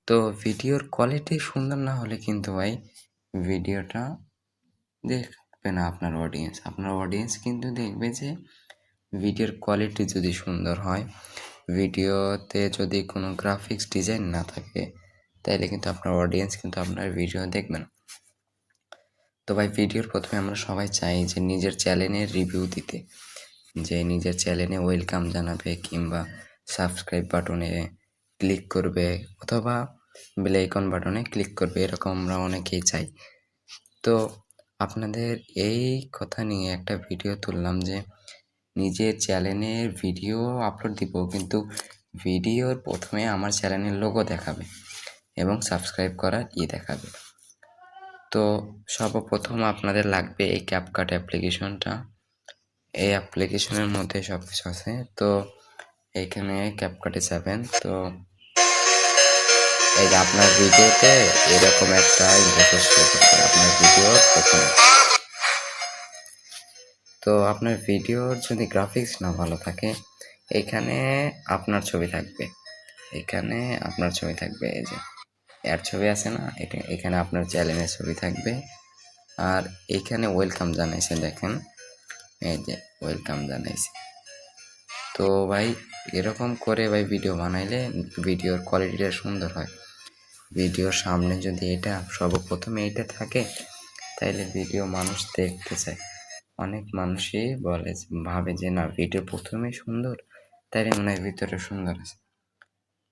তো ভিডিওর কোয়ালিটি সুন্দর না হলে কিন্তু ভাই ভিডিওটা দেখবে না আপনার অডিয়েন্স। আপনার অডিয়েন্স কিন্তু দেখবে যে ভিডিওর কোয়ালিটি যদি সুন্দর হয়, ভিডিওতে যদি কোনো গ্রাফিক্স ডিজাইন না থাকে, তাইলে কিন্তু আপনার অডিয়েন্স কিন্তু আপনার ভিডিও দেখবে না। তো ভাই ভিডিওর প্রথমে আমরা সবাই চাই যে নিজের চ্যানেলের রিভিউ দিতে, যে নিজের চ্যানেলে ওয়েলকাম জানাবে কিংবা সাবস্ক্রাইব বাটনে ক্লিক করবে অথবা বেল আইকন বাটনে ক্লিক করবে, এরকম আমরা অনেকেই চাই। তো আপনাদের এই কথা নিয়ে একটা ভিডিও তুললাম যে নিজের চ্যানেলের ভিডিও আপলোড দিব, কিন্তু ভিডিওর প্রথমে আমার চ্যানেলের লোগো দেখাবে এবং সাবস্ক্রাইব করার দেখাবে। তো সর্বপ্রথম আপনাদের লাগবে এই ক্যাপকাট অ্যাপ্লিকেশনটা। এই অ্যাপ্লিকেশনের মধ্যে সব কিছু আছে। তো এইখানে ক্যাপকাটে যাবেন। তো এই যে আপনার ভিডিওতে এরকম একটা ইন্টারফেস শো করবে আপনার ভিডিওর প্রথমে। তো আপনার ভিডিওর যদি গ্রাফিক্স না ভালো থাকে, এখানে আপনার ছবি থাকবে, এখানে আপনার ছবি থাকবে, এই যে এর ছবি আছে না, এখানে আপনার চ্যানেলের ছবি থাকবে। আর এখানে ওয়েলকাম জানাইছে, দেখেন এই যে ওয়েলকাম জানাইছে। তো ভাই এরকম করে ভাই ভিডিও বানাইলে ভিডিওর কোয়ালিটিটা সুন্দর হয়। ভিডিওর সামনে যদি এটা সর্বপ্রথমে এটা থাকে, তাইলে ভিডিও মানুষ দেখতে চায়। অনেক মানুষই বলে, ভাবে যে না ভিডিও প্রথমে সুন্দর, তাইলে মনে হয় ভিতরে সুন্দর আছে।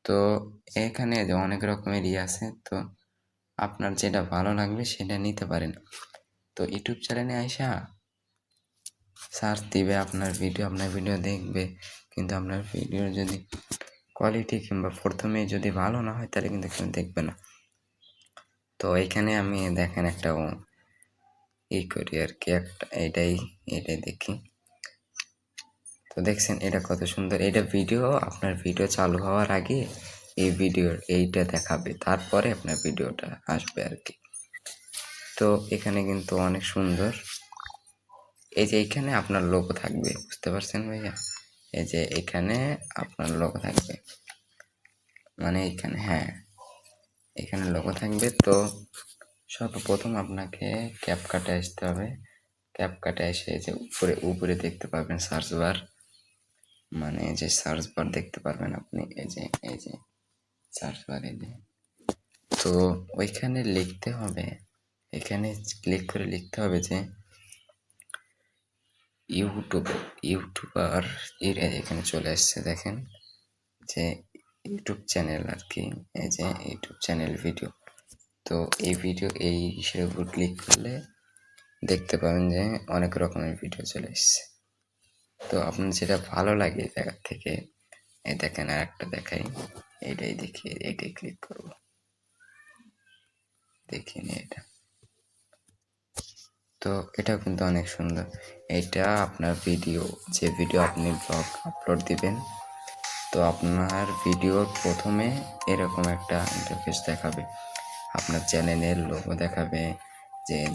তো এখানে যে অনেক রকমের আছে, তো আপনার যেটা ভালো লাগবে সেটা নিতে পারেন। তো ইউটিউব চ্যানেলে আইসা সার্চ দিবে আপনার ভিডিও দেখবে, কিন্তু আপনার ভিডিওর যদি কোয়ালিটি কিংবা প্রথমে যদি ভালো না হয়, তাহলে কিন্তু কেউ দেখবে না। তো এখানে আমি দেখেন একটা করি আর কি, একটা এটাই দেখি। তো দেখছেন এটা কত সুন্দর। এটা ভিডিও, আপনার ভিডিও চালু হওয়ার আগে এই ভিডিওর এইটা দেখাবে, তারপরে আপনার ভিডিওটা আসবে আর কি। তো এখানে কিন্তু অনেক সুন্দর। এই যে এখানে আপনার লোগো থাকবে, বুঝতে পারছেন ভাইয়া? এই যে এখানে আপনার লোগো থাকবে, মানে এখানে, হ্যাঁ এখানে লোগো থাকবে। তো সর্বপ্রথম আপনাকে ক্যাপকাটে আসতে হবে। ক্যাপকাটে এসে যে উপরে দেখতে পাবেন সার্চ বার, মানে যে সার্চ বার দেখতে পারবেন আপনি, এই যে সার্চ বার, এই যে। তো ওইখানে লিখতে হবে, এখানে ক্লিক করে লিখতে হবে যে ইউটিউবার এখানে চলে আসছে, দেখেন যে ইউটিউব চ্যানেল আর কি, এই যে ইউটিউব চ্যানেল ভিডিও। তো এই ভিডিও এই হিসেবে উপর ক্লিক করলে দেখতে পাবেন যে অনেক রকমের ভিডিও চলে এসছে। তো আপনার যেটা ভালো লাগে এই জায়গা থেকে, এই দেখেন আর একটা দেখাই, এইটাই দেখি, এইটাই ক্লিক করব, দেখিনি এটা। তো এটাও কিন্তু অনেক সুন্দর। এটা আপনার ভিডিও, যে ভিডিও আপনি ব্লগ আপলোড দিবেন, তো আপনার ভিডিওর প্রথমে এরকম একটা ইন্টারফেস দেখাবে, আপনার চ্যানেলের লোগো দেখাবে,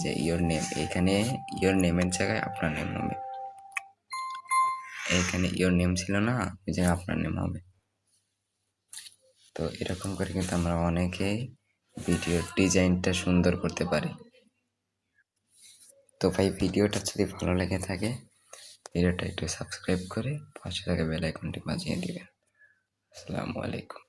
যে ইয়োর নেম, এখানে ইয়োর নেমের জায়গায় আপনার নেম হবে। এখানে ইয়োর নেম ছিল না, ওই জায়গায় আপনার নেম হবে। তো এরকম করে কিন্তু আমরা অনেকেই ভিডিওর ডিজাইনটা সুন্দর করতে পারি। তো ভাই ভিডিওটা যদি ভালো লেগে থাকে, ভিডিওটা একটু সাবস্ক্রাইব করে পাশে থাকা বেল আইকনটি বাজিয়ে দিবেন। আসসালামু আলাইকুম।